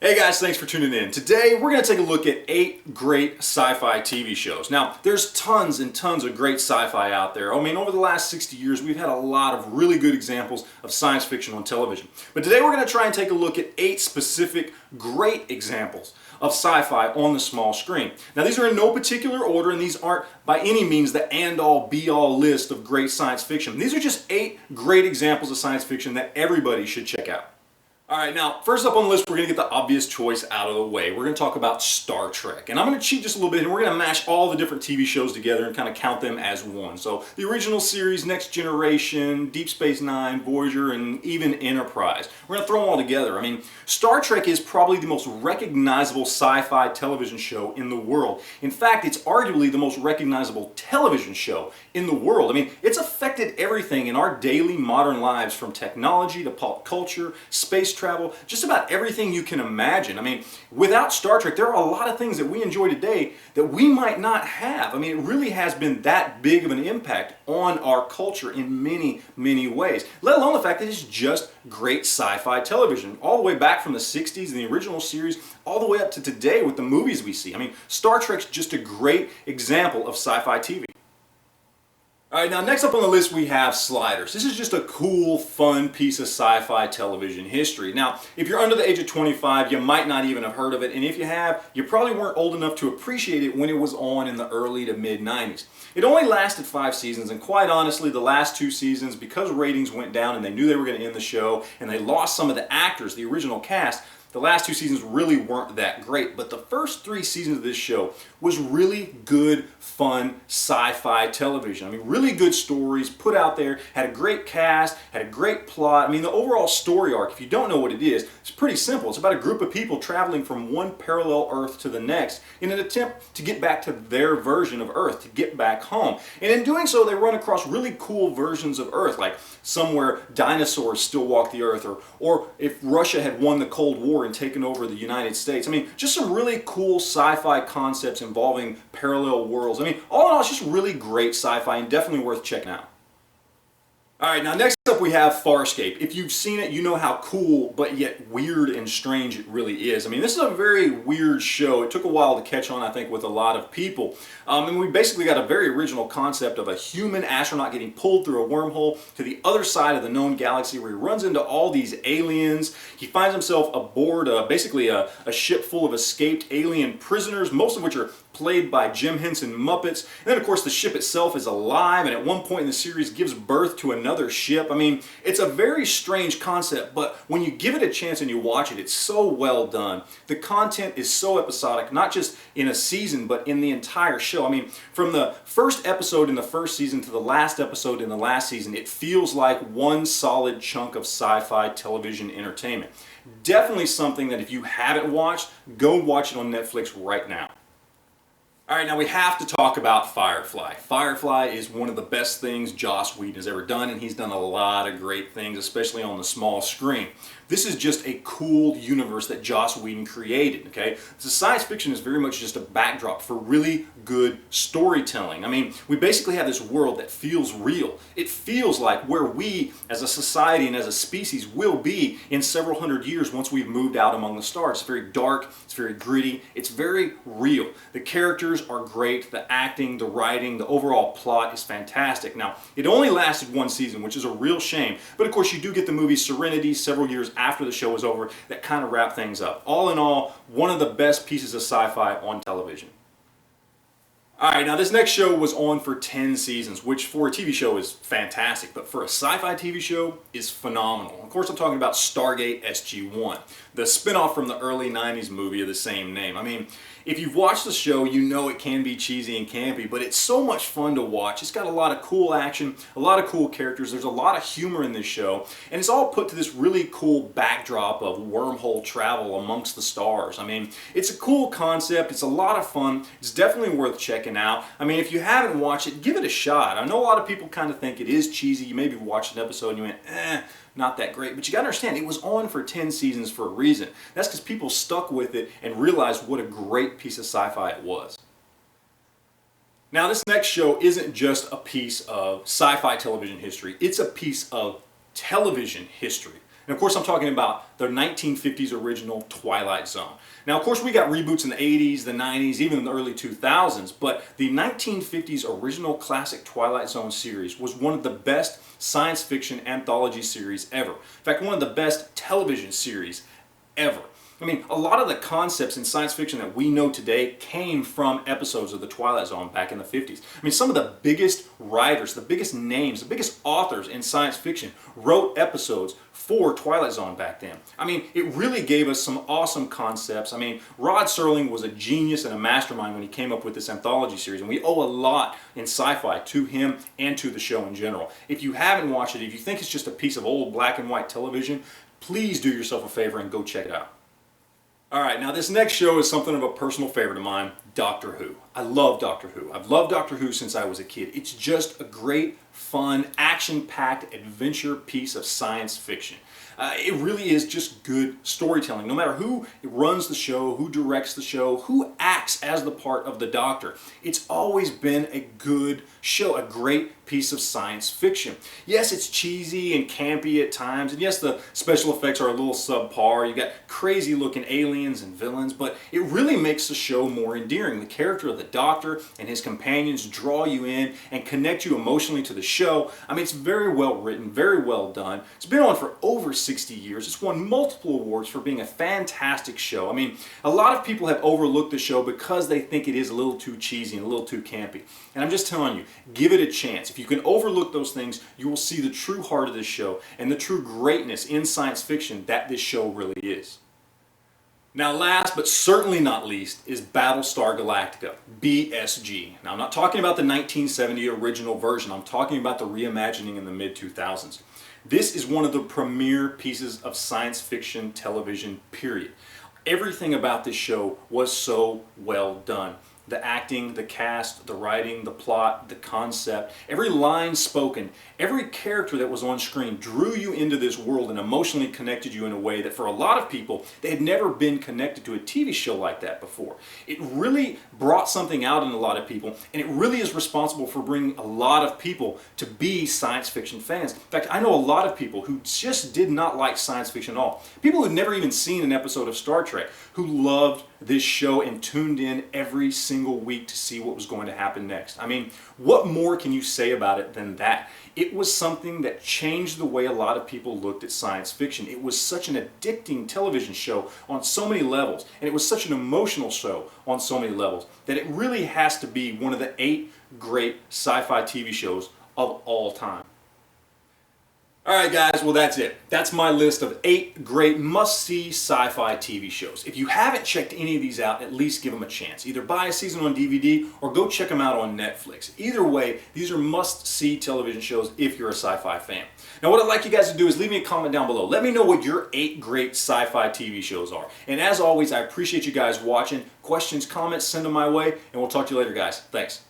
Hey guys, thanks for tuning in. Today we're going to take a look at 8 great sci-fi TV shows. Now, there's tons and tons of great sci-fi out there. I mean, over the last 60 years we've had a lot of really good examples of science fiction on television. But today we're going to try and take a look at 8 specific great examples of sci-fi on the small screen. Now, these are in no particular order, and these aren't by any means the end-all be-all list of great science fiction. These are just 8 great examples of science fiction that everybody should check out. Alright, now, first up on the list, we're going to get the obvious choice out of the way. We're going to talk about Star Trek. And I'm going to cheat just a little bit, and we're going to mash all the different TV shows together and kind of count them as one. So, the original series, Next Generation, Deep Space Nine, Voyager, and even Enterprise. We're going to throw them all together. I mean, Star Trek is probably the most recognizable sci-fi television show in the world. In fact, it's arguably the most recognizable television show in the world. I mean, it's affected everything in our daily modern lives, from technology to pop culture, space travel, just about everything you can imagine. I mean, without Star Trek, there are a lot of things that we enjoy today that we might not have. I mean, it really has been that big of an impact on our culture in many, many ways. Let alone the fact that it's just great sci-fi television, all the way back from the 60s and the original series, all the way up to today with the movies we see. I mean, Star Trek's just a great example of sci-fi TV. Alright, now next up on the list we have Sliders. This is just a cool, fun piece of sci-fi television history. Now, if you're under the age of 25, you might not even have heard of it, and if you have, you probably weren't old enough to appreciate it when it was on in the early to mid-90s. It only lasted 5 seasons, and quite honestly, the last 2 seasons, because ratings went down and they knew they were going to end the show, and they lost some of the actors, the original cast, the last 2 seasons really weren't that great, but the first 3 seasons of this show was really good, fun sci-fi television. I mean, really good stories put out there, had a great cast, had a great plot. I mean, the overall story arc, if you don't know what it is, it's pretty simple. It's about a group of people traveling from one parallel Earth to the next in an attempt to get back to their version of Earth, to get back home. And in doing so, they run across really cool versions of Earth, like somewhere dinosaurs still walk the Earth, or if Russia had won the Cold War and taken over the United States. I mean, just some really cool sci-fi concepts involving parallel worlds. I mean, all in all, it's just really great sci-fi and definitely worth checking out. Alright, now next up we have Farscape. If you've seen it, you know how cool but yet weird and strange it really is. I mean, this is a very weird show. It took a while to catch on, I think, with a lot of people. And we basically got a very original concept of a human astronaut getting pulled through a wormhole to the other side of the known galaxy, where he runs into all these aliens. He finds himself aboard basically a ship full of escaped alien prisoners, most of which are played by Jim Henson Muppets. And then, of course, the ship itself is alive, and at one point in the series gives birth to another ship. I mean, it's a very strange concept, but when you give it a chance and you watch it, it's so well done. The content is so episodic, not just in a season, but in the entire show. I mean, from the first episode in the first season to the last episode in the last season, it feels like one solid chunk of sci-fi television entertainment. Definitely something that if you haven't watched, go watch it on Netflix right now. Alright, now we have to talk about Firefly. Firefly is one of the best things Joss Whedon has ever done, and he's done a lot of great things, especially on the small screen. This is just a cool universe that Joss Whedon created, okay? So science fiction is very much just a backdrop for really good storytelling. I mean, we basically have this world that feels real. It feels like where we, as a society and as a species, will be in several hundred years once we've moved out among the stars. It's very dark, it's very gritty, it's very real. The characters are great, the acting, the writing, the overall plot is fantastic. Now, it only lasted 1 season, which is a real shame, but of course you do get the movie Serenity several years after the show was over that kind of wrap things up. All in all, one of the best pieces of sci-fi on television. Alright, now this next show was on for 10 seasons, which for a TV show is fantastic, but for a sci-fi TV show is phenomenal. Of course, I'm talking about Stargate SG1, the spin-off from the early 90s movie of the same name. I mean, if you've watched the show, you know it can be cheesy and campy, but it's so much fun to watch. It's got a lot of cool action, a lot of cool characters, there's a lot of humor in this show, and it's all put to this really cool backdrop of wormhole travel amongst the stars. I mean, it's a cool concept, it's a lot of fun, it's definitely worth checking out. I mean, if you haven't watched it, give it a shot. I know a lot of people kind of think it is cheesy. You maybe watched an episode and you went, not that great. But you gotta understand, it was on for 10 seasons for a reason. That's because people stuck with it and realized what a great piece of sci-fi it was. Now, this next show isn't just a piece of sci-fi television history, it's a piece of television history. And of course I'm talking about the 1950s original Twilight Zone. Now of course we got reboots in the 80s, the 90s, even in the early 2000s, but the 1950s original classic Twilight Zone series was one of the best science fiction anthology series ever. In fact, one of the best television series ever. I mean, a lot of the concepts in science fiction that we know today came from episodes of the Twilight Zone back in the 50s. I mean, some of the biggest writers, the biggest names, the biggest authors in science fiction wrote episodes for Twilight Zone back then. I mean, it really gave us some awesome concepts. I mean, Rod Serling was a genius and a mastermind when he came up with this anthology series, and we owe a lot in sci-fi to him and to the show in general. If you haven't watched it, if you think it's just a piece of old black and white television, please do yourself a favor and go check it out. Alright, now this next show is something of a personal favorite of mine, Doctor Who. I love Doctor Who. I've loved Doctor Who since I was a kid. It's just a great, fun, action-packed adventure piece of science fiction. It really is just good storytelling. No matter who runs the show, who directs the show, who acts as the part of the Doctor, it's always been a good show, a great piece of science fiction. Yes, it's cheesy and campy at times, and yes, the special effects are a little subpar. You got crazy looking aliens and villains, but it really makes the show more endearing. The character of the Doctor and his companions draw you in and connect you emotionally to the show. I mean, it's very well written, very well done. It's been on for over 60 years. It's won multiple awards for being a fantastic show. I mean, a lot of people have overlooked the show because they think it is a little too cheesy and a little too campy. And I'm just telling you, give it a chance. If you can overlook those things, you will see the true heart of this show and the true greatness in science fiction that this show really is. Now last but certainly not least is Battlestar Galactica, BSG. Now I'm not talking about the 1970 original version, I'm talking about the reimagining in the mid-2000s. This is one of the premier pieces of science fiction television, period. Everything about this show was so well done. The acting, the cast, the writing, the plot, the concept, every line spoken, every character that was on screen drew you into this world and emotionally connected you in a way that for a lot of people, they had never been connected to a TV show like that before. It really brought something out in a lot of people, and it really is responsible for bringing a lot of people to be science fiction fans. In fact, I know a lot of people who just did not like science fiction at all. People who'd never even seen an episode of Star Trek, who loved this show and tuned in every single week to see what was going to happen next. I mean, what more can you say about it than that? It was something that changed the way a lot of people looked at science fiction. It was such an addicting television show on so many levels, and it was such an emotional show on so many levels, that it really has to be one of the 8 great sci-fi TV shows of all time. Alright guys, well that's it. That's my list of 8 great must-see sci-fi TV shows. If you haven't checked any of these out, at least give them a chance. Either buy a season on DVD or go check them out on Netflix. Either way, these are must-see television shows if you're a sci-fi fan. Now what I'd like you guys to do is leave me a comment down below. Let me know what your 8 great sci-fi TV shows are. And as always, I appreciate you guys watching. Questions, comments, send them my way, and we'll talk to you later guys. Thanks.